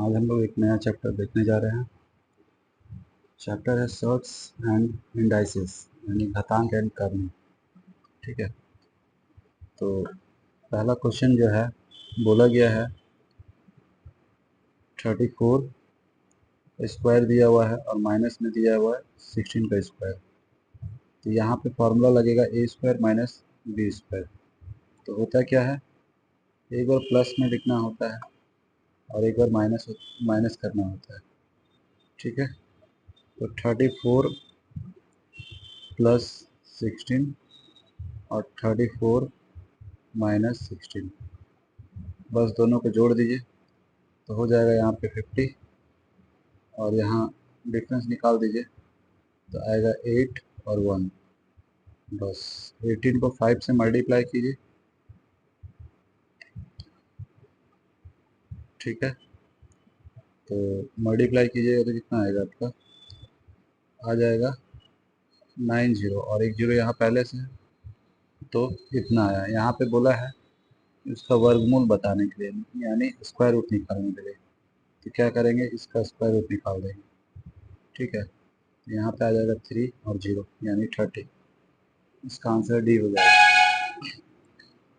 आज हम लोग एक नया चैप्टर देखने जा रहे हैं। चैप्टर है सर्ट्स एंड इंडाइसेस, यानी घातांक एंड कर्व। ठीक है, तो पहला क्वेश्चन जो है बोला गया है 34 स्क्वायर दिया हुआ है और माइनस में दिया हुआ है 16 का स्क्वायर। तो यहाँ पे फॉर्मूला लगेगा ए स्क्वायर माइनस बी स्क्वायर। तो होता क्या है, एक बार प्लस में लिखना होता है और एक बार माइनस करना होता है। ठीक है, तो 34 प्लस 16 और 34 माइनस 16, बस दोनों को जोड़ दीजिए तो हो जाएगा यहाँ पे 50 और यहाँ डिफरेंस निकाल दीजिए तो आएगा 8 और 1। बस 18 को 5 से मल्टीप्लाई कीजिए। ठीक है, तो मल्टीप्लाई कीजिएगा तो कितना आएगा आपका, आ जाएगा 90 और एक जीरो यहाँ पहले से है तो इतना आया। यहाँ पे बोला है इसका वर्गमूल बताने के लिए, यानी स्क्वायर रूट निकालने के लिए। तो क्या करेंगे, इसका स्क्वायर रूट निकाल देंगे। ठीक है, यहाँ पे आ जाएगा 3 और 0 यानी 30। इसका आंसर डी हो जाएगा।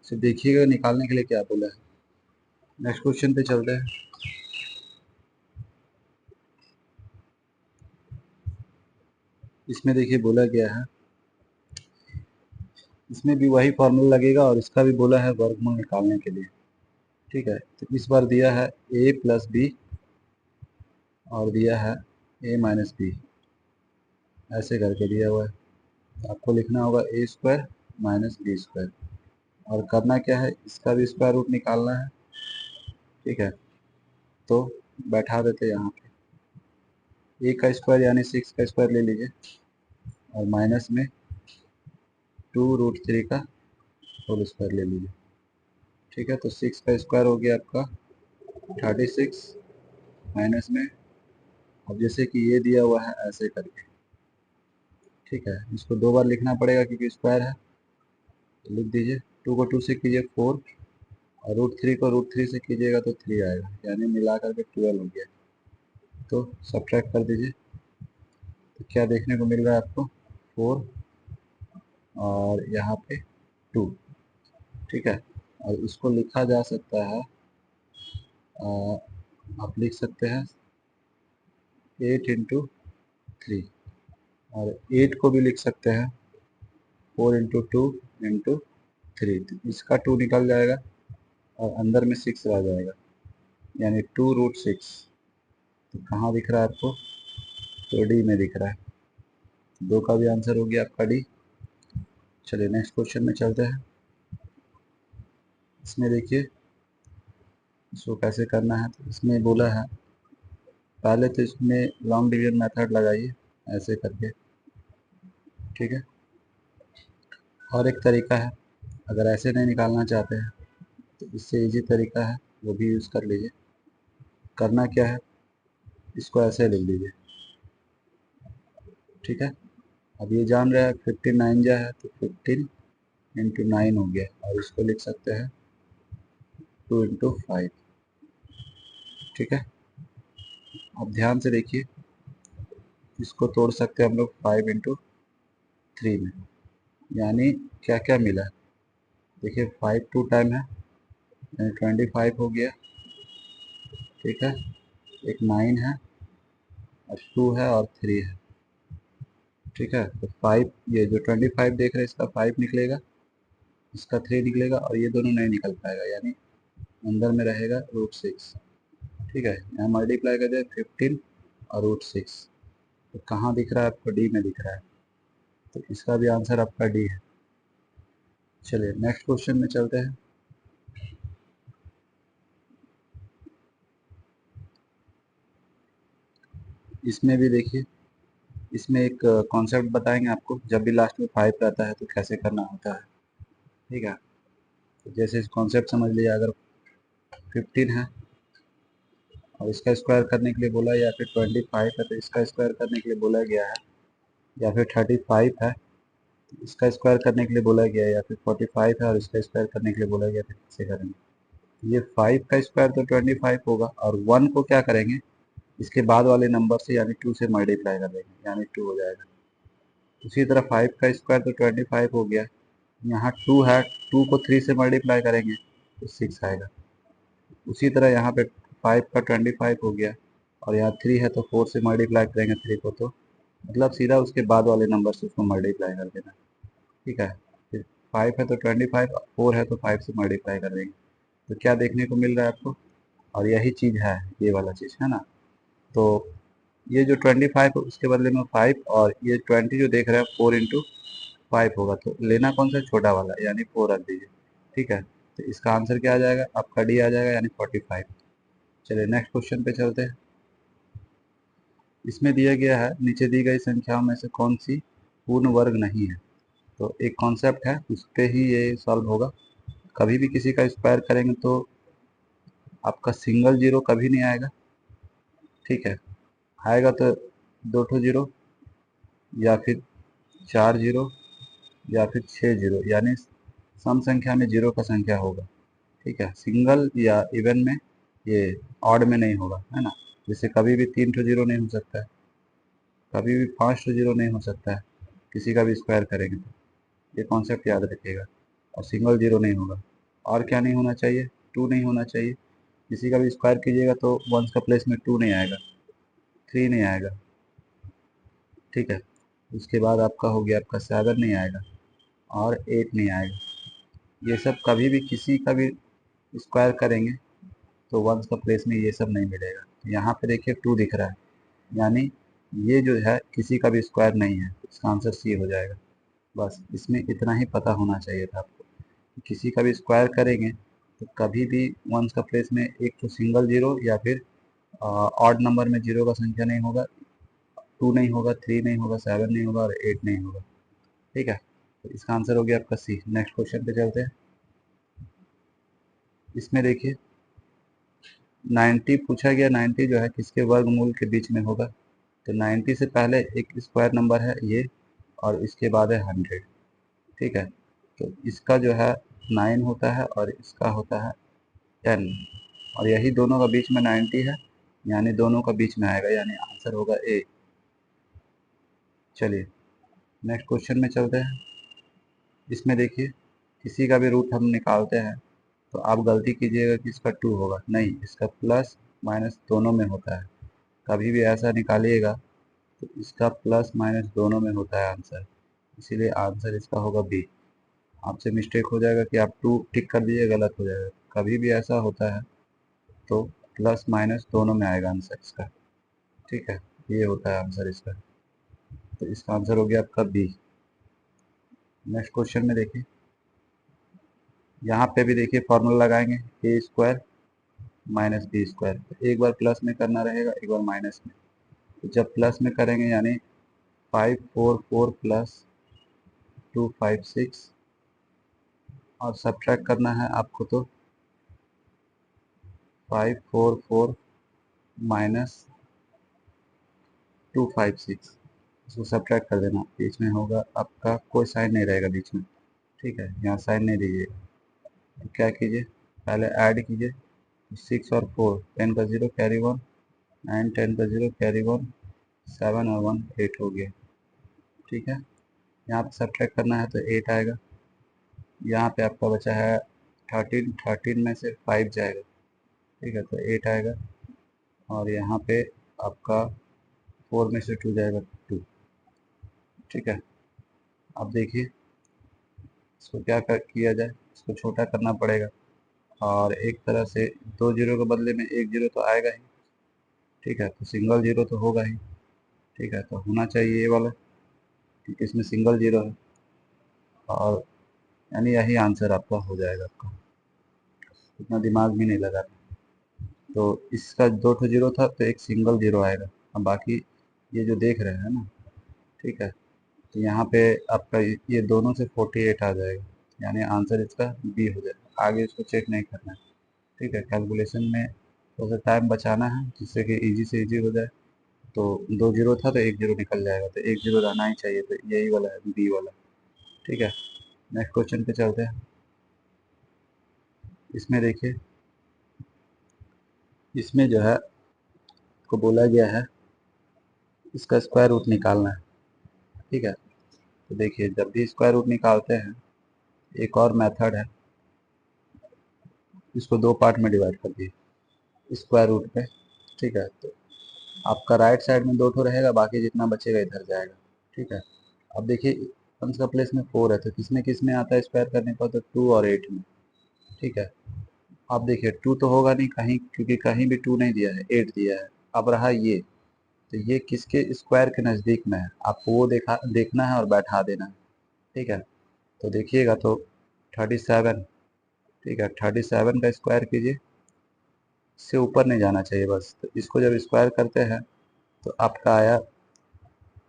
तो देखिएगा निकालने के लिए क्या बोला है। नेक्स्ट क्वेश्चन पे चलते हैं। इसमें देखिए बोला गया है, इसमें भी वही फॉर्मूला लगेगा और इसका भी बोला है वर्गमूल निकालने के लिए। ठीक है, तो इस बार दिया है a प्लस बी और दिया है a माइनस बी, ऐसे करके दिया हुआ है। तो आपको लिखना होगा ए स्क्वायर माइनस बी स्क्वायर और करना क्या है, इसका भी स्क्वायर रूट निकालना है। ठीक है, तो बैठा देते यहाँ पे ए का स्क्वायर यानी 6 का स्क्वायर ले लीजिए और माइनस में 2√3 का होल स्क्वायर ले लीजिए। ठीक है, तो 6 का स्क्वायर हो गया आपका 36 माइनस में, अब जैसे कि ये दिया हुआ है ऐसे करके। ठीक है, इसको दो बार लिखना पड़ेगा क्योंकि स्क्वायर है, तो लिख दीजिए 2 को 2 से कीजिए 4 और √3 को √3 से कीजिएगा तो 3 आएगा, यानी मिला करके 12 हो गया। तो सब्ट्रैक्ट कर दीजिए तो क्या देखने को मिल रहा है आपको, 4 और यहाँ पे 2। ठीक है, और इसको लिखा जा सकता है, आप लिख सकते हैं 8 इंटू 3 और 8 को भी लिख सकते हैं 4 इंटू 2 इंटू 3। तो इसका 2 निकल जाएगा और अंदर में 6 रह जाएगा, यानी 2√6। तो कहाँ दिख रहा है आपको, तो डी में दिख रहा है। दो का भी आंसर हो गया आपका डी। चलिए नेक्स्ट क्वेश्चन में चलते हैं। इसमें देखिए इसको कैसे करना है। तो इसमें बोला है पहले तो इसमें लॉन्ग डिवीजन मेथड लगाइए ऐसे करके। ठीक है, और एक तरीका है, अगर ऐसे नहीं निकालना चाहते हैं तो इससे इजी तरीका है, वो भी यूज़ कर लीजिए। करना क्या है, इसको ऐसे लिख लीजिए। ठीक है, अब ये जान रहे हैं 15 9 जा है तो 15 इंटू 9 हो गया और इसको लिख सकते हैं 2 इंटू 5। ठीक है, अब ध्यान से देखिए, इसको तोड़ सकते हैं हम लोग 5 इंटू 3 में, यानी क्या क्या मिला। देखिए 5 2 टाइम है यानी 25 हो गया। ठीक है, एक 9 है और 2 है और 3 है। ठीक है, तो 5, ये जो 25 देख रहे हैं इसका 5 निकलेगा, इसका 3 निकलेगा और ये दोनों नहीं निकल पाएगा, यानी अंदर में रहेगा √6। ठीक है, यहाँ मल्टीप्लाई कर दिया 15 और √6। तो कहाँ दिख रहा है आपको, डी में दिख रहा है। तो इसका भी आंसर आपका डी है। चलिए नेक्स्ट क्वेश्चन में चलते हैं। इसमें भी देखिए, इसमें एक कॉन्सेप्ट बताएंगे आपको, जब भी लास्ट में 5 रहता है तो कैसे करना होता है। ठीक है, तो जैसे इस कॉन्सेप्ट समझ लिया, अगर 15 है और इसका स्क्वायर करने के लिए बोला, या फिर 25 है तो इसका स्क्वायर करने के लिए बोला गया है, या फिर 35 है इसका स्क्वायर करने के लिए बोला गया है, या फिर 45 है और इसका स्क्वायर करने के लिए बोला गया, तो कैसे करेंगे। ये 5 का स्क्वायर तो 25 होगा, और 1 को क्या करेंगे, इसके बाद वाले नंबर से यानी 2 से मल्टीप्लाई कर देंगे, यानी 2 हो जाएगा। उसी तरह 5 का स्क्वायर तो 25 हो गया, यहाँ 2 है, 2 को 3 से मल्टीप्लाई करेंगे तो 6 आएगा। उसी तरह यहाँ पे 5 का 25 हो गया, और यहाँ 3 है तो 4 से मल्टीप्लाई करेंगे 3 को, तो मतलब सीधा उसके बाद वाले नंबर से उसको मल्टीप्लाई कर देना। ठीक है, फिर 5 है तो 25, 4 है तो 5 से मल्टीप्लाई कर देंगे। तो क्या देखने को मिल रहा है आपको, और यही चीज़ है, ये वाला चीज़ है ना। तो ये जो 25 है उसके बदले में 5, और ये 20 जो देख रहे हैं 4 इंटू 5 होगा, तो लेना कौन सा, छोटा वाला, यानी 4 रख दीजिए। ठीक है, तो इसका आंसर क्या आ जाएगा आपका, डी आ जाएगा, यानी 45। चलिए नेक्स्ट क्वेश्चन पे चलते हैं। इसमें दिया गया है, नीचे दी गई संख्याओं में से कौन सी पूर्ण वर्ग नहीं है। तो एक कॉन्सेप्ट है, उस पर ही ये सॉल्व होगा। कभी भी किसी का स्क्वायर करेंगे तो आपका सिंगल जीरो कभी नहीं आएगा। ठीक है, आएगा तो 2 ठो जीरो, या फिर 4 जीरो, या फिर 6 जीरो, यानी सम संख्या में जीरो का संख्या होगा। ठीक है, सिंगल या इवन में, ये ऑड में नहीं होगा, है ना। जैसे कभी भी 3 ठो जीरो नहीं हो सकता है, कभी भी 5 ठो जीरो नहीं हो सकता है, किसी का भी स्क्वायर करेंगे तो। ये कॉन्सेप्ट याद रखिएगा। और सिंगल जीरो नहीं होगा। और क्या नहीं होना चाहिए, 2 नहीं होना चाहिए। किसी का भी स्क्वायर कीजिएगा तो वंस का प्लेस में 2 नहीं आएगा, 3 नहीं आएगा। ठीक है, उसके बाद आपका हो गया, आपका 7 नहीं आएगा, और 8 नहीं आएगा। ये सब कभी भी किसी का भी स्क्वायर करेंगे तो वंस का प्लेस में ये सब नहीं मिलेगा। यहाँ पे देखिए 2 दिख रहा है, यानी ये जो है किसी का भी स्क्वायर नहीं है, इसका आंसर सी हो जाएगा। बस इसमें इतना ही पता होना चाहिए था आपको। किसी का भी स्क्वायर करेंगे तो कभी भी वंस का प्लेस में एक तो सिंगल जीरो, या फिर ऑड नंबर में जीरो का संख्या नहीं होगा, 2 नहीं होगा, 3 नहीं होगा, 7 नहीं होगा, और 8 नहीं होगा। ठीक है, तो इसका आंसर हो गया आपका सी। नेक्स्ट क्वेश्चन पे चलते हैं। इसमें देखिए 90 पूछा गया, 90 जो है किसके वर्गमूल के बीच में होगा। तो 90 से पहले एक स्क्वायर नंबर है ये, और इसके बाद है 100। ठीक है, तो इसका जो है 9 होता है, और इसका होता है 10, और यही दोनों का बीच में 90 है, यानी दोनों का बीच में आएगा, यानी आंसर होगा ए। चलिए नेक्स्ट क्वेश्चन में चलते हैं। इसमें देखिए किसी का भी रूट हम निकालते हैं तो आप गलती कीजिएगा कि इसका 2 होगा, नहीं, इसका प्लस माइनस दोनों में होता है। कभी भी ऐसा निकालिएगा तो इसका प्लस माइनस दोनों में होता है आंसर, इसीलिए आंसर इसका होगा बी। आपसे मिस्टेक हो जाएगा कि आप 2 टिक कर दीजिए, गलत हो जाएगा। कभी भी ऐसा होता है तो प्लस माइनस दोनों में आएगा आंसर इसका। ठीक है, ये होता है आंसर इसका। तो इसका आंसर हो गया आपका बी। नेक्स्ट क्वेश्चन में देखिए, यहाँ पे भी देखिए फॉर्मूला लगाएंगे, ए स्क्वायर माइनस बी स्क्वायर। एक बार प्लस में करना रहेगा, एक बार माइनस में। तो जब प्लस में करेंगे यानी 544 प्लस 256, और सब्ट्रैक्ट करना है आपको तो 544 माइनस 256, इसको सब्ट्रैक्ट कर देना। बीच में होगा आपका, कोई साइन नहीं रहेगा बीच में। ठीक है, यहाँ साइन नहीं दीजिएगा। तो क्या कीजिए, पहले ऐड कीजिए, 6 और 4, 10 का 0 कैरी 1, 9 10 का 0 कैरी 1, 7 और 1 8 हो गया। ठीक है, यहाँ पे सब्ट्रैक्ट करना है तो 8 आएगा। यहाँ पे आपका बचा है 13, 13 में से 5 जाएगा। ठीक है, तो 8 आएगा, और यहाँ पे आपका 4 में से 2 जाएगा, 2। ठीक है, अब देखिए इसको क्या किया जाए, इसको छोटा करना पड़ेगा, और एक तरह से 2 जीरो के बदले में 1 जीरो तो आएगा ही। ठीक है, तो सिंगल जीरो तो होगा ही। ठीक है, तो होना चाहिए ये वाला, क्योंकि इसमें सिंगल जीरो है, और यानी यही आंसर आपका हो जाएगा। आपका इतना दिमाग भी नहीं लगा। तो इसका 2 ठो जीरो था तो एक सिंगल जीरो आएगा, अब बाकी ये जो देख रहे हैं ना। ठीक है, तो यहाँ पे आपका ये दोनों से 48 आ जाएगा, यानी आंसर इसका बी हो जाएगा। आगे इसको चेक नहीं करना है। ठीक है, कैलकुलेशन में थोड़ा सा टाइम बचाना है, जिससे कि इजी से इजी हो जाए। तो 2 जीरो था तो 1 जीरो निकल जाएगा, तो 1 जीरो रहना ही चाहिए, तो यही वाला है, बी वाला। ठीक है, नेक्स्ट क्वेश्चन पे चलते हैं। इसमें देखिए इसमें जो है को बोला गया है इसका स्क्वायर रूट निकालना है। ठीक है, तो देखिए जब भी स्क्वायर रूट निकालते हैं एक और मेथड है, इसको दो पार्ट में डिवाइड कर दिए स्क्वायर रूट पे। ठीक है, तो आपका राइट साइड में दो ठो रहेगा, बाकी जितना बचेगा इधर जाएगा। ठीक है, अब देखिए वंस का प्लेस में 4 है, तो किस में आता है स्क्वायर करने पर, तो 2 और 8 में। ठीक है, अब देखिए 2 तो होगा नहीं कहीं, क्योंकि कहीं भी 2 नहीं दिया है, 8 दिया है। अब रहा ये, तो ये किसके स्क्वायर के नज़दीक में है, आपको वो देखना है और बैठा देना है। ठीक है, तो देखिएगा तो 37। ठीक है, 37 का स्क्वायर कीजिए, इससे ऊपर नहीं जाना चाहिए बस। तो इसको जब स्क्वायर करते हैं तो आपका आया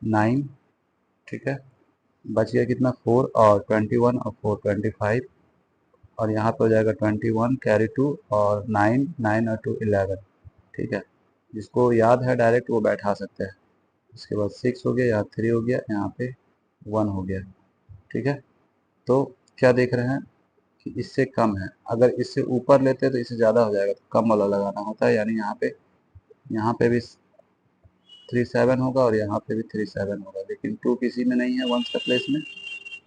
9। ठीक है, बच गया कितना, 4 और 21 और 4 25, और यहाँ पे हो जाएगा 21 कैरी 2 और 9 9 और 2 11। ठीक है, जिसको याद है डायरेक्ट वो बैठा सकते हैं। उसके बाद 6 हो गया, यहाँ 3 हो गया, यहाँ पे 1 हो गया। ठीक है, तो क्या देख रहे हैं कि इससे कम है, अगर इससे ऊपर लेते हैं तो इससे ज़्यादा हो जाएगा, तो कम वाला लगाना होता है। यानी यहाँ पे भी 37 होगा और यहाँ पे भी 37 होगा, लेकिन 2 किसी में नहीं है वंस का प्लेस में,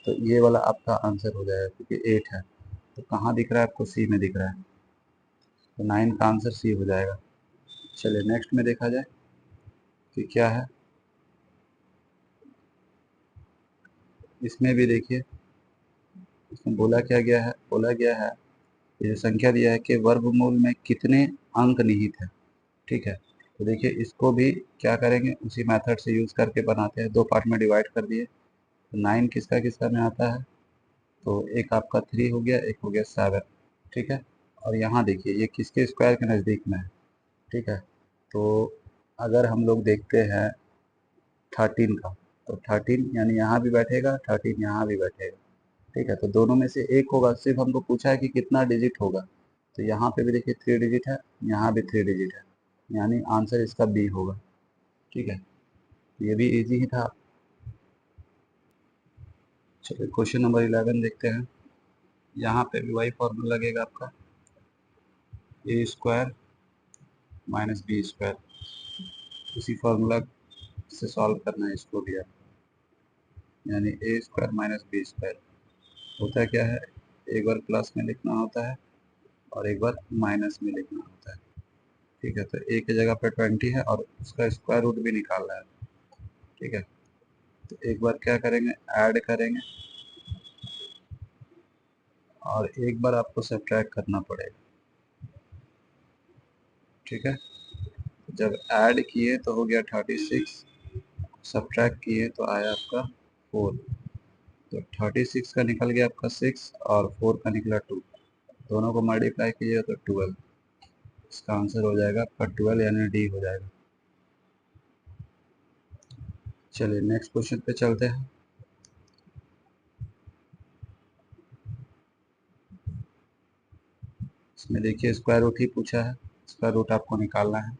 तो ये वाला आपका आंसर हो जाएगा, क्योंकि 8 है। तो कहाँ दिख रहा है आपको, सी में दिख रहा है, तो 9 का आंसर सी हो जाएगा। चलिए नेक्स्ट में देखा जाए कि क्या है। इसमें भी देखिए, इसमें बोला गया है ये जो संख्या दिया है कि वर्गमूल में कितने अंक निहित है। ठीक है, तो देखिए इसको भी क्या करेंगे, उसी मेथड से यूज़ करके बनाते हैं। दो पार्ट में डिवाइड कर दिए, तो 9 किसका किसका में आता है, तो एक आपका 3 हो गया, एक हो गया 7। ठीक है, और यहाँ देखिए ये किसके स्क्वायर के नज़दीक में है। ठीक है, तो अगर हम लोग देखते हैं 13 का, तो 13 यानी यहाँ भी बैठेगा, 13 यहाँ भी बैठेगा। ठीक है, तो दोनों में से एक होगा, सिर्फ हमको पूछा है कि कितना डिजिट होगा। तो यहाँ पे भी देखिए 3 डिजिट है, यहाँ भी 3 डिजिट है, यानी आंसर इसका बी होगा। ठीक है, ये भी इजी ही था। चलिए क्वेश्चन नंबर 11 देखते हैं। यहाँ पे भी वही फॉर्मूला लगेगा आपका, ए स्क्वायर माइनस बी स्क्वायर। उसी फॉर्मूला से सॉल्व करना है इसको भी आप, यानी ए स्क्वायर माइनस बी स्क्वायर। होता क्या है, एक बार प्लस में लिखना होता है और एक बार माइनस में लिखना होता है। ठीक है, तो ए की जगह पे 20 है और उसका स्क्वायर रूट भी निकालना है। ठीक है, तो एक बार क्या करेंगे, ऐड करेंगे और एक बार आपको सब्ट्रैक्ट करना पड़ेगा। ठीक है, जब ऐड किए तो हो गया 36, सब्ट्रैक्ट किए तो आया आपका 4। तो 36 का निकल गया आपका 6 और 4 का निकला 2, दोनों को मल्टीप्लाई कीजिए तो 12। इसका आंसर हो जाएगा आपका 12, यानी डी हो जाएगा। चलिए नेक्स्ट क्वेश्चन पे चलते हैं। इसमें देखिए स्क्वायर रूट ही पूछा है, स्क्वायर रूट आपको निकालना है।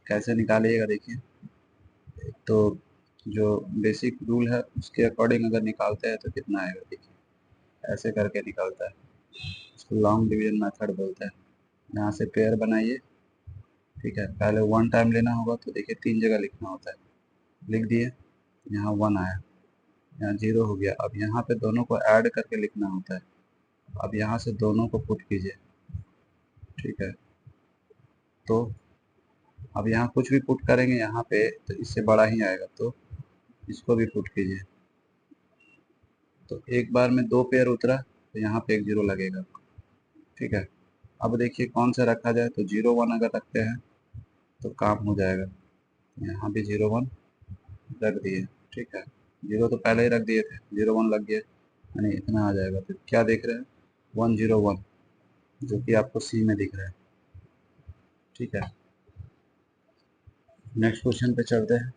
कैसे निकालिएगा देखिए, एक तो जो बेसिक रूल है उसके अकॉर्डिंग अगर निकालते हैं तो कितना आएगा, देखिए ऐसे करके निकलता है, इसको लॉन्ग डिवीजन मेथड बोलते हैं। यहाँ से पेयर बनाइए। ठीक है, पहले 1 टाइम लेना होगा, तो देखिए 3 जगह लिखना होता है, लिख दिए, यहाँ 1 आया, यहाँ 0 हो गया। अब यहाँ पे दोनों को ऐड करके लिखना होता है। अब यहाँ से दोनों को पुट कीजिए। ठीक है, तो अब यहाँ कुछ भी पुट करेंगे यहाँ पे तो इससे बड़ा ही आएगा, तो इसको भी पुट कीजिए। तो एक बार में 2 पेयर उतरा, तो यहाँ पे एक 0 लगेगा। ठीक है, अब देखिए कौन सा रखा जाए, तो 0 1 अगर रखते हैं तो काम हो जाएगा। यहाँ भी 0 1 रख दिए। ठीक है, 0 तो पहले ही रख दिए थे, 0 1 लग गया, यानी इतना आ जाएगा। तो क्या देख रहे हैं, 101, जो कि आपको सी में दिख रहा है। ठीक है, नेक्स्ट क्वेश्चन पे चलते हैं।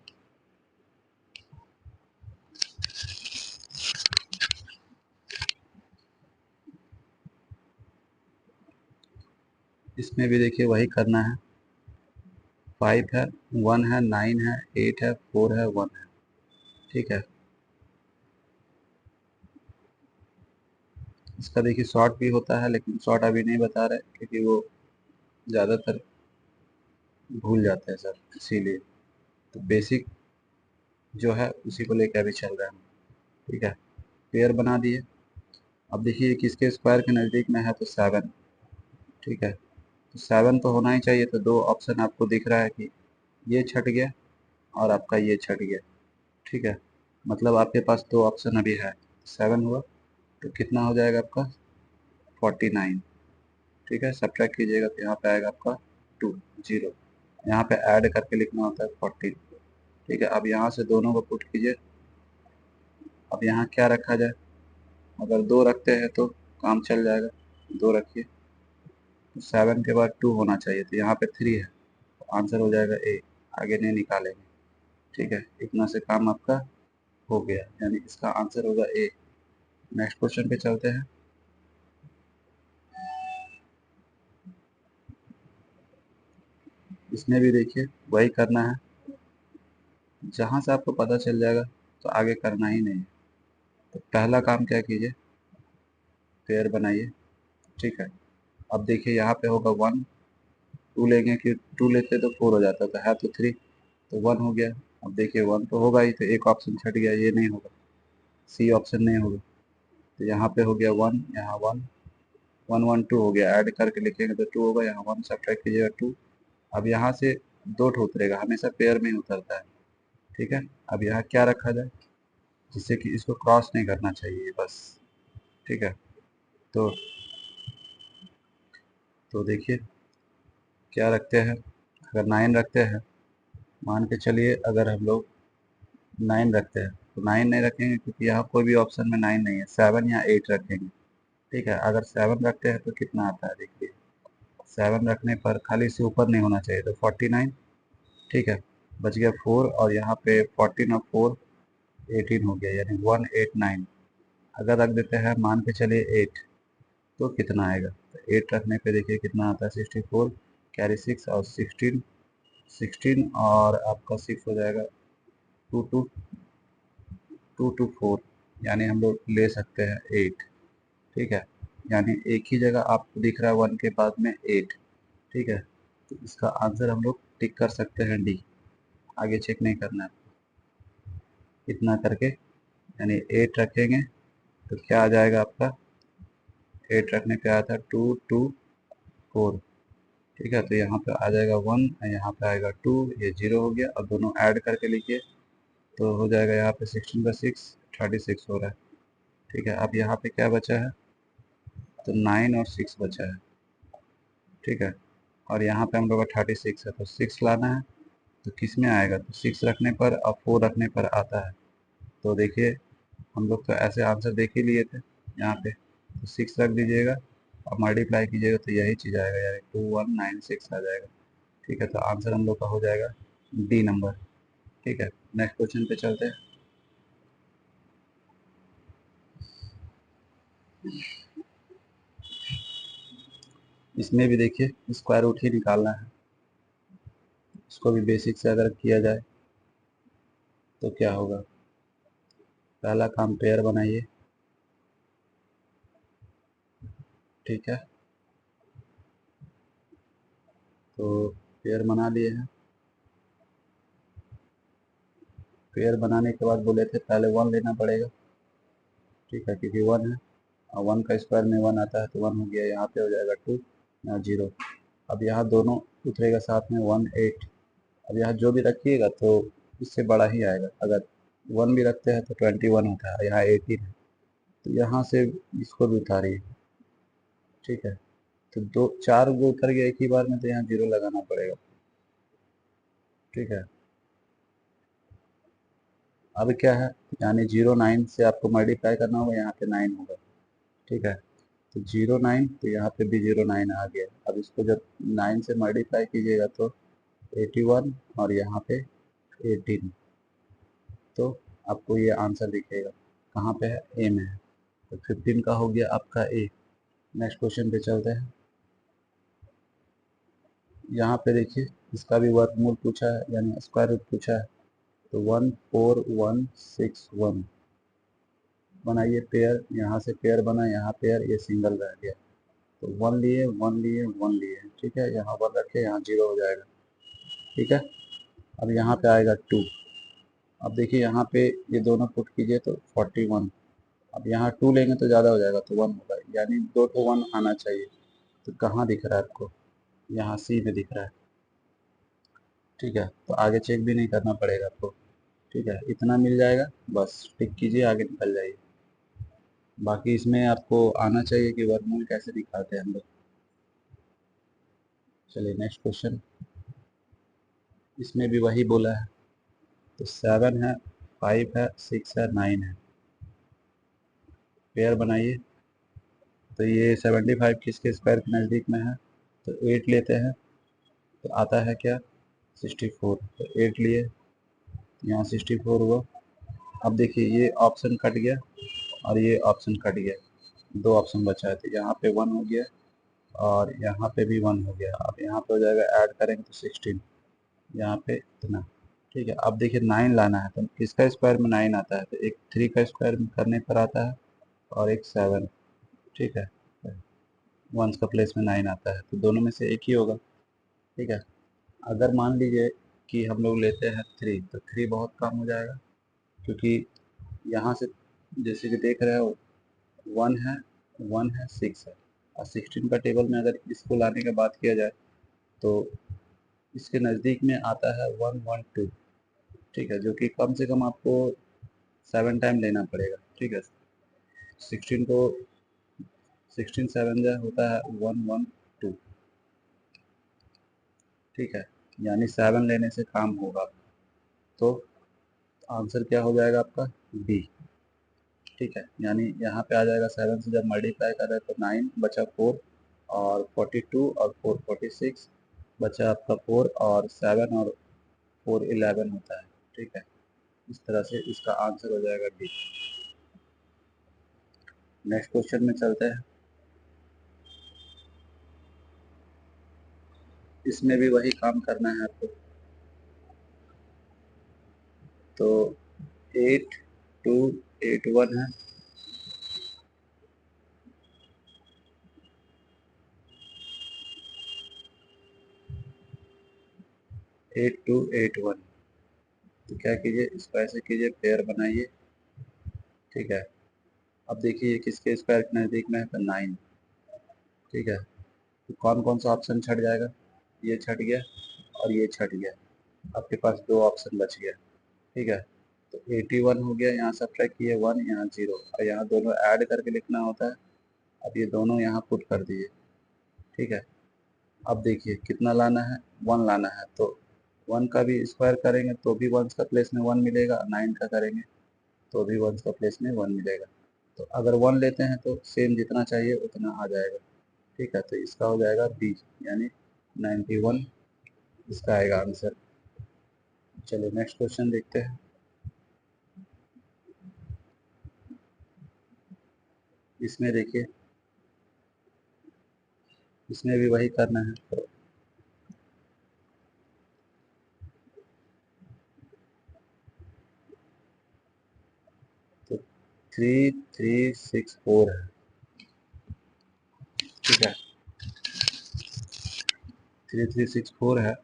इसमें भी देखिए वही करना है, 5 है, 1 है, 9 है, 8 है, 4 है, 1 है। ठीक है, इसका देखिए शॉर्ट भी होता है, लेकिन शॉर्ट अभी नहीं बता रहे क्योंकि वो ज़्यादातर भूल जाते हैं सर, इसीलिए। तो बेसिक जो है उसी को लेकर अभी चल रहा है। ठीक है, पेयर बना दिए। अब देखिए किसके स्क्वायर के नज़दीक में है, तो 7। ठीक है, तो 7 तो होना ही चाहिए। तो दो ऑप्शन आपको दिख रहा है कि ये छट गया और आपका ये छट गया। ठीक है, मतलब आपके पास दो ऑप्शन अभी है। 7 हुआ तो कितना हो जाएगा आपका, 49। ठीक है, सब्ट्रैक्ट कीजिएगा तो यहाँ पे आएगा आपका 2 0। यहाँ पे ऐड करके लिखना होता है 14। ठीक है, अब यहाँ से दोनों को पुट कीजिए। अब यहाँ क्या रखा जाए, अगर 2 रखते हैं तो काम चल जाएगा। 2 रखिए, तो 7 के बाद 2 होना चाहिए, तो यहाँ पे 3 है, तो आंसर हो जाएगा ए। आगे नहीं निकालेंगे। ठीक है, इतना से काम आपका हो गया, यानी इसका आंसर होगा ए। नेक्स्ट क्वेश्चन पे चलते हैं। इसमें भी देखिए वही करना है, जहाँ से आपको पता चल जाएगा तो आगे करना ही नहीं है। तो पहला काम क्या कीजिए, पेयर बनाइए। ठीक है, अब देखिए यहाँ पे होगा 1, 2 लेंगे कि 2 लेते तो 4 हो जाता, तो है तो 3, तो 1 हो गया। अब देखिए 1 तो होगा ही, तो एक ऑप्शन छट गया, ये नहीं होगा, सी ऑप्शन नहीं होगा। तो यहाँ पे हो गया 1, यहाँ 1, 1 1 2 हो गया, ऐड करके लिखेंगे तो 2 होगा, यहाँ 1 सब्ट्रैक्ट कीजिएगा 2। अब यहाँ से 2 ठो उतरेगा, हमेशा पेयर में ही उतरता है। ठीक है, अब यहाँ क्या रखा जाए जिससे कि इसको क्रॉस नहीं करना चाहिए बस। ठीक है, तो देखिए क्या रखते हैं, अगर 9 रखते हैं, मान के चलिए अगर हम लोग 9 रखते हैं, तो 9 नहीं रखेंगे क्योंकि यहाँ कोई भी ऑप्शन में 9 नहीं है, 7 या 8 रखेंगे। ठीक है, अगर 7 रखते हैं तो कितना आता है देखिए, 7 रखने पर खाली से ऊपर नहीं होना चाहिए, तो 49। ठीक है, बच गया 4, और यहाँ पे 14 और 4 18 हो गया, यानी 189। अगर रख देते हैं मान के चलिए 8, तो कितना आएगा, तो 8 रखने पे देखिए कितना आता है, 64, कैरी 6 और 16, 16 और आपका 6 हो जाएगा 2 2 2 2 4, यानी हम लोग ले सकते हैं 8। ठीक है, यानी एक ही जगह आपको दिख रहा है 1 के बाद में 8। ठीक है, तो इसका आंसर हम लोग टिक कर सकते हैं डी, आगे चेक नहीं करना है। इतना करके यानी 8 रखेंगे तो क्या आ जाएगा आपका, 8 रखने पे आया था 2 2 4। ठीक है, तो यहाँ पे आ जाएगा 1, यहाँ पे आएगा 2, ये 0 हो गया। अब दोनों ऐड करके लिखिए तो हो जाएगा यहाँ पे 16 का 6 36 हो रहा है। ठीक है, अब यहाँ पे क्या बचा है, तो 9 और 6 बचा है। ठीक है, और यहाँ पे हम लोग का 36 है, तो 6 लाना है, तो किस में आएगा, तो 6 रखने पर और 4 रखने पर आता है। तो देखिए हम लोग तो ऐसे आंसर देख ही लिए थे यहाँ पे, तो 6 रख दीजिएगा और मल्टीप्लाई कीजिएगा तो यही चीज़ आएगा, यानी 2196 आ जाएगा। ठीक है, तो आंसर हम लोग का हो जाएगा डी नंबर। ठीक है, नेक्स्ट क्वेश्चन पे चलते हैं। इसमें भी देखिए स्क्वायर रूट ही निकालना है, इसको भी बेसिक से अगर किया जाए तो क्या होगा, पहला काम पेयर बनाइए। ठीक है, तो पेयर बना लिए हैं। पेयर बनाने के बाद बोले थे पहले 1 लेना पड़ेगा। ठीक है, क्योंकि 1 है और 1 का स्क्वायर में 1 आता है, तो 1 हो गया, यहाँ पे हो जाएगा 2, यहाँ 0। अब यहाँ दोनों उतरेगा साथ में 1 8। अब यहाँ जो भी रखिएगा तो इससे बड़ा ही आएगा, अगर 1 भी रखते हैं तो 21 होता है, यहाँ 18 है, तो यहाँ से इसको भी उतारिए। ठीक है, तो 2 4 वो उतर गया एक ही बार में, तो यहाँ 0 लगाना पड़ेगा। ठीक है, अब क्या है, यानी 0 9 से आपको मल्टीप्लाई करना होगा, यहाँ पे 9 होगा। ठीक है, तो 0 9, तो यहाँ पे भी 0 9 आ गया। अब इसको जब 9 से मल्टीप्लाई कीजिएगा तो 81 और यहाँ पे 18, तो आपको ये आंसर दिखेगा, कहाँ पे है, ए में है। तो 15 का हो गया आपका ए। नेक्स्ट क्वेश्चन पे चलते हैं। यहाँ पे देखिए इसका भी वर्गमूल पूछा है, यानी स्क्वायर रूट पूछा है, तो 14161 बनाइए पेयर। यहाँ से पेयर बना, यहाँ पेयर, ये सिंगल रह गया, तो 1 लिए 1 लिए 1 लिए। ठीक है, यहाँ 1 रखे, यहाँ 0 हो जाएगा, ठीक है। अब यहाँ पे आएगा 2। अब देखिए यहाँ पे ये दोनों पुट कीजिए तो 41। अब यहाँ 2 लेंगे तो ज़्यादा हो जाएगा तो 1 होगा, यानी 2 तो 1 आना चाहिए। तो कहाँ दिख रहा है आपको? यहाँ सी में दिख रहा है। ठीक है, तो आगे चेक भी नहीं करना पड़ेगा आपको। ठीक है, इतना मिल जाएगा, बस टिक कीजिए, आगे निकल जाइए। बाकी इसमें आपको आना चाहिए कि वर्गमूल कैसे निकालते हैं हम लोग। चलिए नेक्स्ट क्वेश्चन। इसमें भी वही बोला है, तो 7 है, 5 है, 6 है, 9 है। पेयर बनाइए। तो ये 75 किसके स्क्वायर के नज़दीक में है? तो 8 लेते हैं तो आता है क्या? 64। तो 8 लिए, यहाँ 64 हुआ। अब देखिए ये ऑप्शन कट गया और ये ऑप्शन कट गया, 2 ऑप्शन बचा है। तो यहाँ पे 1 हो गया और यहाँ पे भी 1 हो गया। अब यहाँ पे हो जाएगा, ऐड करेंगे तो 16, यहाँ पे इतना। ठीक है, अब देखिए 9 लाना है, तो किसका स्क्वायर में 9 आता है? तो एक 3 का स्क्वायर करने पर आता है और एक 7। ठीक है, 1 का प्लेस में 9 आता है, तो दोनों में से एक ही होगा। ठीक है, अगर मान लीजिए कि हम लोग लेते हैं 3, तो 3 बहुत कम हो जाएगा, क्योंकि यहाँ से जैसे कि देख रहे हो 1 है, 1 है, 6 है, और 16 का टेबल में अगर इसको लाने की बात किया जाए तो इसके नज़दीक में आता है 1 1 2। ठीक है, जो कि कम से कम आपको 7 टाइम लेना पड़ेगा। ठीक है, 16 को 16 7 जो होता है 1 1 2। ठीक है, यानी 7 लेने से काम होगा। तो आंसर क्या हो जाएगा आपका? बी। ठीक है, यानी यहाँ पे आ जाएगा 7 से जब मल्टीप्लाई कर रहे हैं तो 9 बचा 4 और 42 और 4 46 बचा आपका 4 और 7 और 4 11 होता है। ठीक है, इस तरह से इसका आंसर हो जाएगा डी। नेक्स्ट क्वेश्चन में चलते हैं। इसमें भी वही काम करना है आपको। तो 8 2 8 1 है, 8 2 8 1। तो क्या कीजिए, इसको ऐसे कीजिए, पेयर बनाइए। ठीक है, अब देखिए किसके स्क्वायर के नज़दीक में है? तो 9। ठीक है, तो कौन कौन सा ऑप्शन छट जाएगा? ये छट गया और ये छट गया, आपके पास 2 ऑप्शन बच गया। ठीक है, तो 81 हो गया, यहाँ सब्ट्रैक्ट किए 1, यहाँ 0, और यहाँ दोनों ऐड करके लिखना होता है। अब ये दोनों यहाँ पुट कर दिए। ठीक है, अब देखिए कितना लाना है? 1 लाना है, तो 1 का भी स्क्वायर करेंगे तो भी 1 का प्लेस में 1 मिलेगा, 9 का करेंगे तो भी 1 का प्लेस में 1 मिलेगा। तो अगर 1 लेते हैं तो सेम जितना चाहिए उतना आ जाएगा। ठीक है, तो इसका हो जाएगा बी, यानी 91 इसका आएगा आंसर। चलिए नेक्स्ट क्वेश्चन देखते हैं। इसमें देखिए, इसमें भी वही करना है। तो 3364 है। ठीक है, 3364 है,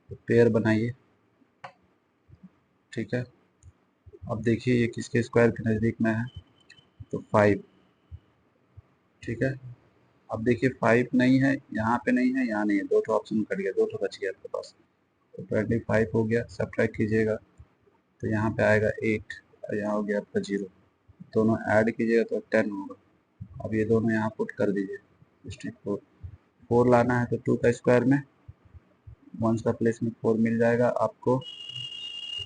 तो पेयर बनाइए। ठीक है, अब देखिए ये किसके स्क्वायर के नज़दीक में है? तो 5। ठीक है, अब देखिए 5 नहीं है, यहाँ पे नहीं है, यहाँ नहीं है, 2 तो ऑप्शन कट गया, 2 तो बच गया आपके पास। तो 25 हो गया, सब्ट्रैक्ट कीजिएगा तो यहाँ पे आएगा 8 और यहाँ हो गया आपका 0। दोनों ऐड कीजिएगा तो 10 होगा। अब ये दोनों यहाँ पुट कर दीजिए, 64। 4 लाना है तो 2 का स्क्वायर में 1 का प्लेस में 4 मिल जाएगा आपको।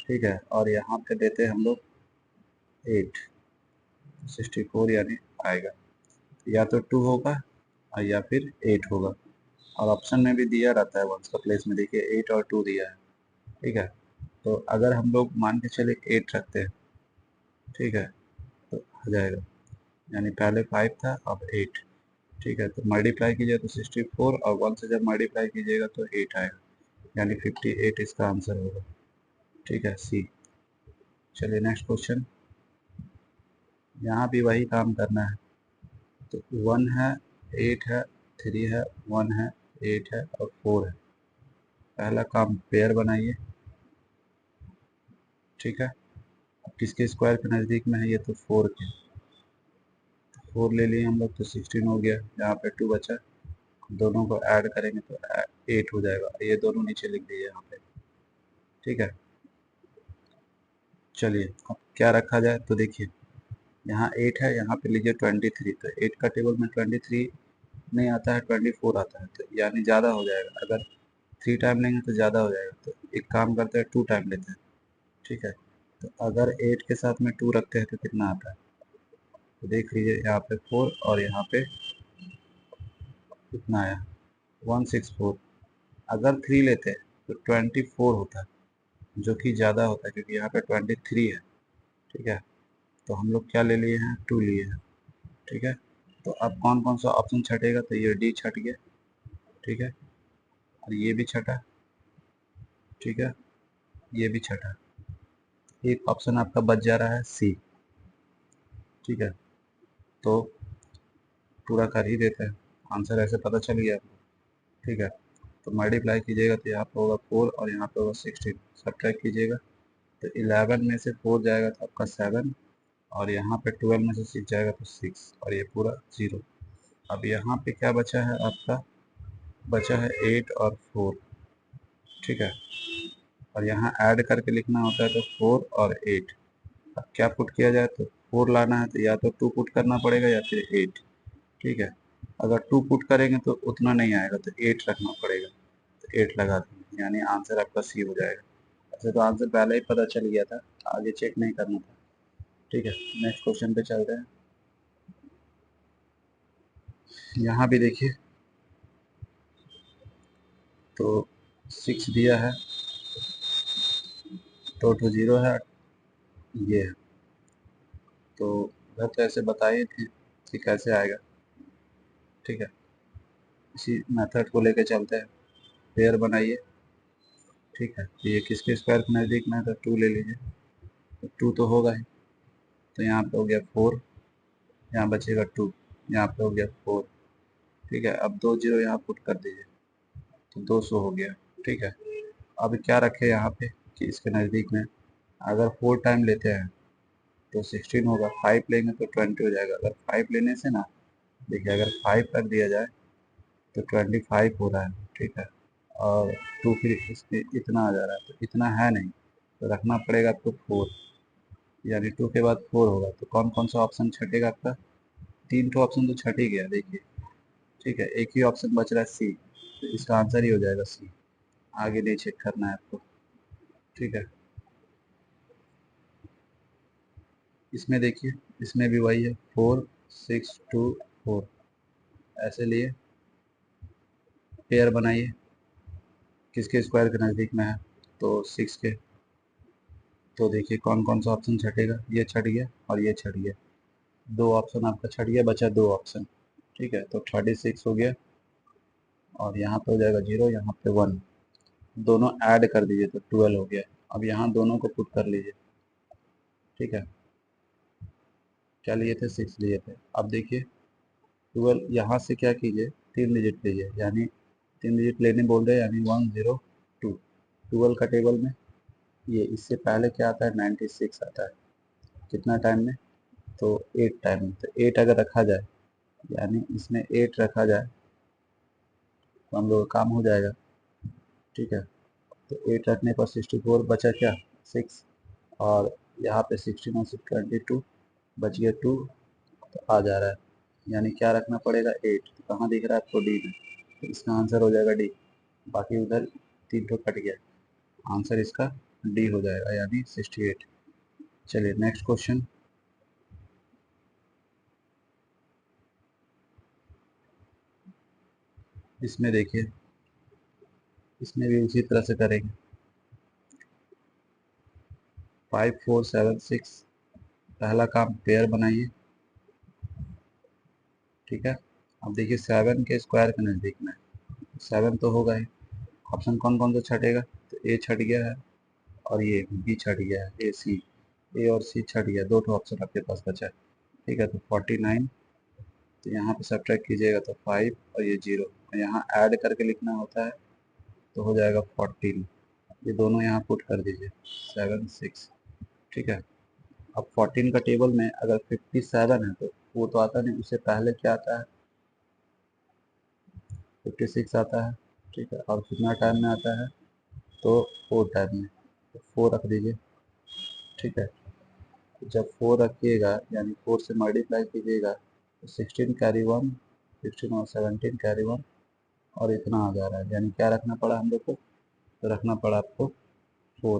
ठीक है, और यहाँ पे देते हैं हम लोग 8, 64 यानी आएगा, या तो 2 होगा और या फिर 8 होगा। और ऑप्शन में भी दिया रहता है 1 का प्लेस में, देखिए 8 और 2 दिया है। ठीक है, तो अगर हम लोग मान के चले 8 रखते हैं, ठीक है, तो आ जाएगा, यानी पहले 5 था अब 8। ठीक है, तो मल्टीप्लाई कीजिए तो 64 और 1 से जब मल्टीप्लाई कीजिएगा तो 8 आएगा, यानी 58 इसका आंसर होगा। ठीक है, सी। चलिए नेक्स्ट क्वेश्चन। यहाँ भी वही काम करना है। तो 1 है, 8 है, 3 है, 1 है, 8 है और 4 है। पहला काम पेयर बनाइए, ठीक है। अब किसके स्क्वायर के नज़दीक में है ये, तो 4 के, 4 ले लिए हम लोग तो 16 हो गया। यहाँ पे 2 बचा, दोनों को ऐड करेंगे तो 8 हो जाएगा। ये दोनों नीचे लिख दीजिए यहाँ पे, ठीक है। चलिए अब क्या रखा जाए, तो देखिए यहाँ 8 है, यहाँ पे लीजिए 23, तो 8 का टेबल में 23 नहीं आता है, 24 आता है, तो यानी ज़्यादा हो जाएगा। अगर 3 टाइम लेंगे तो ज़्यादा हो जाएगा, तो एक काम करते हैं 2 टाइम लेते हैं, ठीक है। तो अगर 8 के साथ में 2 रखते हैं तो कितना आता है, तो देख लीजिए यहाँ पे 4 और यहाँ पे कितना आया 164। अगर 3 लेते हैं तो 24 होता है, जो कि ज़्यादा होता है क्योंकि यहाँ पे 23 है, ठीक है। तो हम लोग क्या ले लिए हैं, 2 लिए हैं, ठीक है। तो अब कौन कौन सा ऑप्शन छटेगा, तो ये डी छट गया, ठीक है, और ये भी छटा, ठीक है, ये भी छटा। एक ऑप्शन आपका बच जा रहा है सी, ठीक है। तो पूरा कर ही देते हैं, आंसर ऐसे पता चल गया, ठीक है। तो मल्टीप्लाई कीजिएगा तो यहाँ पे होगा 4 और यहाँ पे होगा 16, सब्ट्रैक्ट कीजिएगा तो 11 में से 4 जाएगा तो आपका 7, और यहाँ पे 12 में से 6 जाएगा तो 6, और ये पूरा 0। अब यहाँ पे क्या बचा है आपका, बचा है 8 और 4, ठीक है। और यहाँ ऐड करके लिखना होता है तो 4 और 8। अब क्या पुट किया जाए, तो 4 लाना है तो या तो 2 पुट करना पड़ेगा या फिर 8, ठीक है। अगर 2 पुट करेंगे तो उतना नहीं आएगा तो 8 रखना पड़ेगा, तो 8 लगा देंगे, यानी आंसर आपका सी हो जाएगा। ऐसे तो आंसर पहले ही पता चल गया था, आगे चेक नहीं करना था, ठीक है। नेक्स्ट क्वेश्चन पे चलते हैं। यहाँ भी देखिए तो 6 दिया है, तो 0 है, ये है। तो उधर तो ऐसे बताइए थी कि कैसे आएगा, ठीक है। इसी मेथड को लेके चलते हैं, पेयर बनाइए, ठीक है। ये किसके स्क्वायर के नज़दीक में है, तो 2 ले लीजिए, तो 2 तो होगा ही, तो यहाँ पे हो गया 4, यहाँ बचेगा 2, यहाँ पे हो गया 4, ठीक है। अब 2 0 यहाँ पुट कर दीजिए तो 200 हो गया, ठीक है। अब क्या रखें यहाँ पे कि इसके नज़दीक में, अगर 4 टाइम लेते हैं तो 16 होगा, 5 लेंगे तो 20 हो जाएगा। अगर 5 लेने से ना, देखिए अगर 5 कर दिया जाए तो 25 हो रहा है, ठीक है। और 2 फिर इसमें इतना आ जा रहा है, तो इतना है नहीं, तो रखना पड़ेगा आपको 4, यानी 2 के बाद 4 होगा। तो कौन कौन सा ऑप्शन छटेगा आपका, 3 तो ऑप्शन तो छट ही गया देखिए, ठीक है। एक ही ऑप्शन बच रहा है सी, तो इसका आंसर ही हो जाएगा सी, आगे नहीं चेक करना है आपको, ठीक है। इसमें देखिए, इसमें भी वही है 4 6 2 4, ऐसे लिए पेयर बनाइए, किसके स्क्वायर के नज़दीक में है, तो 6 के। तो देखिए कौन कौन सा ऑप्शन छटेगा, ये छट गया और ये छट गया, 2 ऑप्शन आपका छट गया, बचा 2 ऑप्शन, ठीक है। तो 36 हो गया, और यहाँ पे हो जाएगा 0, यहाँ पे 1, दोनों ऐड कर दीजिए तो 12 हो गया। अब यहाँ दोनों को पुट कर लीजिए, ठीक है। क्या लिए थे, 6 लिए थे। अब देखिए 12 यहाँ से क्या कीजिए, 3 डिजिट लीजिए, यानी 3 डिजिट लेने बोल रहे हैं, यानी 102। 12 का टेबल में ये इससे पहले क्या आता है, 96 आता है, कितना टाइम में, तो 8 टाइम में। तो 8 अगर रखा जाए, यानी इसमें 8 रखा जाए तो हम लोग का काम हो जाएगा, ठीक है। तो 8 रखने पर 64 बचा क्या, 6, और यहाँ पे 16 और 6 22, बच गया 2, तो आ जा रहा है, यानी क्या रखना पड़ेगा 8, तो कहाँ दिख रहा है आपको, डी में, तो इसका आंसर हो जाएगा डी। बाकी उधर 3 तो कट गया, आंसर इसका डी हो जाएगा, यानी 68। चलिए नेक्स्ट क्वेश्चन। इसमें देखिए, इसमें भी उसी तरह से करेंगे, 5 4 7 6, पहला काम पेयर बनाइए, ठीक है। अब देखिए 7 के स्क्वायर के नज़दीक में, 7 तो होगा ही, ऑप्शन कौन कौन सा छटेगा, तो ए छट गया है और ये बी छट गया है, ए सी, ए और सी छट गया, 2 ऑप्शन आपके पास बचा है, ठीक है। तो 49, तो यहाँ पे सब्ट्रैक्ट कीजिएगा तो 5 और ये 0, और यहाँ ऐड करके लिखना होता है तो हो जाएगा 14। ये दोनों यहाँ पुट कर दीजिए 7 6, ठीक है। अब 14 का टेबल में अगर 57 है तो वो तो आता नहीं, उससे पहले क्या आता है 56 आता है, ठीक है। और कितना टाइम में आता है तो 4 टाइम में, तो 4 रख दीजिए, ठीक है। जब 4 रखिएगा यानी 4 से मल्टीप्लाई कीजिएगा तो 16 कैरी 1, 16 और 17 कैरी 1 और इतना आ जा रहा है, यानी क्या रखना पड़ा हम लोग को, तो रखना पड़ा आपको 4,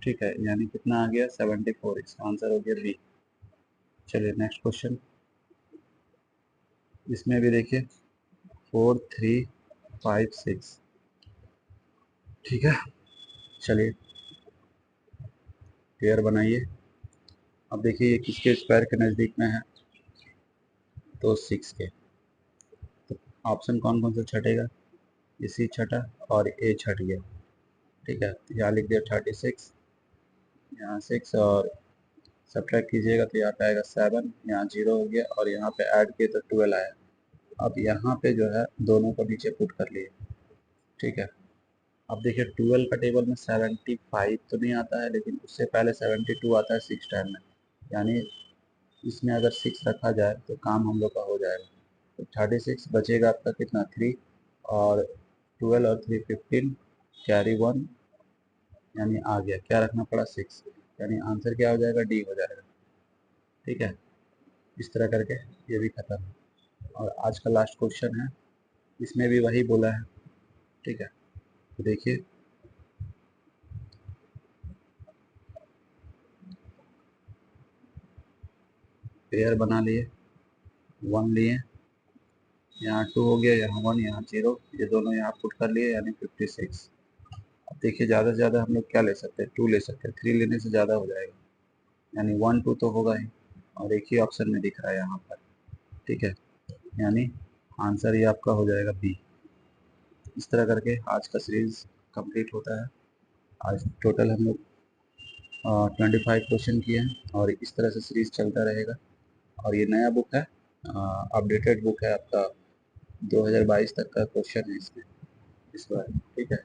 ठीक है। यानी कितना आ गया 74, इसका आंसर हो गया बी। चलिए नेक्स्ट क्वेश्चन, इसमें भी देखिए 4 3 5 6, ठीक है। चलिए पेयर बनाइए। अब देखिए ये किसके स्क्वायर के नज़दीक में है, तो 6 के। तो ऑप्शन कौन कौन सा छटेगा, ये सी छटा और ए छट गया, ठीक है। तो यहाँ लिख दिया 36, यहाँ 6 और सब्ट्रैक्ट कीजिएगा तो यहाँ पे आएगा 7, यहाँ 0 हो गया और यहाँ पे ऐड किए तो 12 आया। अब यहाँ पे जो है दोनों को नीचे पुट कर लिए, ठीक है। अब देखिए 12 का टेबल में 75 तो नहीं आता है, लेकिन उससे पहले 72 आता है 6 टाइम में, यानी इसमें अगर 6 रखा जाए तो काम हम लोग का हो जाएगा। तो 36 बचेगा आपका कितना 3, और 12 और 3 15 कैरी 1, यानी आ गया, क्या रखना पड़ा 6, यानी आंसर क्या हो जाएगा डी हो जाएगा, ठीक है। इस तरह करके ये भी खत्म। और आज का लास्ट क्वेश्चन है, इसमें भी वही बोला है, ठीक है। तो देखिए पेयर बना लिए, 1 लिए, यहाँ 2 हो गया, यहाँ 1, यहाँ 0, ये दोनों यहाँ पुट कर लिए यानी 56। अब देखिए ज़्यादा से ज़्यादा हम लोग क्या ले सकते हैं, 2 ले सकते हैं, 3 लेने से ज़्यादा हो जाएगा, यानी 1 2 तो होगा ही, और एक ही ऑप्शन में दिख रहा है यहाँ पर, ठीक है। यानी आंसर ये आपका हो जाएगा बी। इस तरह करके आज का सीरीज़ कंप्लीट होता है। आज टोटल हम लोग 25 क्वेश्चन किए हैं और इस तरह से सीरीज़ चलता रहेगा। और ये नया बुक है, अपडेटेड बुक है आपका, 2022 तक का क्वेश्चन है इसमें इस बार, ठीक है।